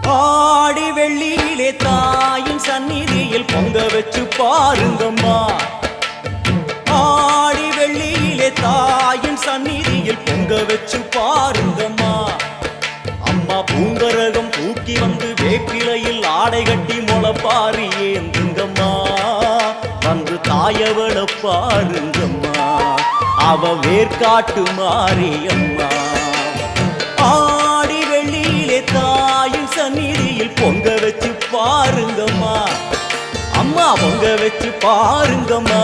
ஆடி வெள்ளியிலே தாயின் சந்நிதியில் பொங்க வச்சு பாருங்கம்மா. ஆடி வெள்ளியிலே தாயின் சந்நிதியில் பொங்க வச்சு பாருங்கம்மா. அம்மா பூங்கரகம் தூக்கி வந்து வேப்பிலையில் ஆடை கட்டி முளைப்பாரி ஏந்துங்கம்மா. வந்து தாயவள பாருங்கம்மா, அவ வேர்காட்டு மாரியம்மா. ஆடி வெள்ளியிலே தாயின் சந்நிதியில் பொங்க வச்சு பாருங்கம்மா. அம்மா பொங்க வச்சு பாருங்கம்மா.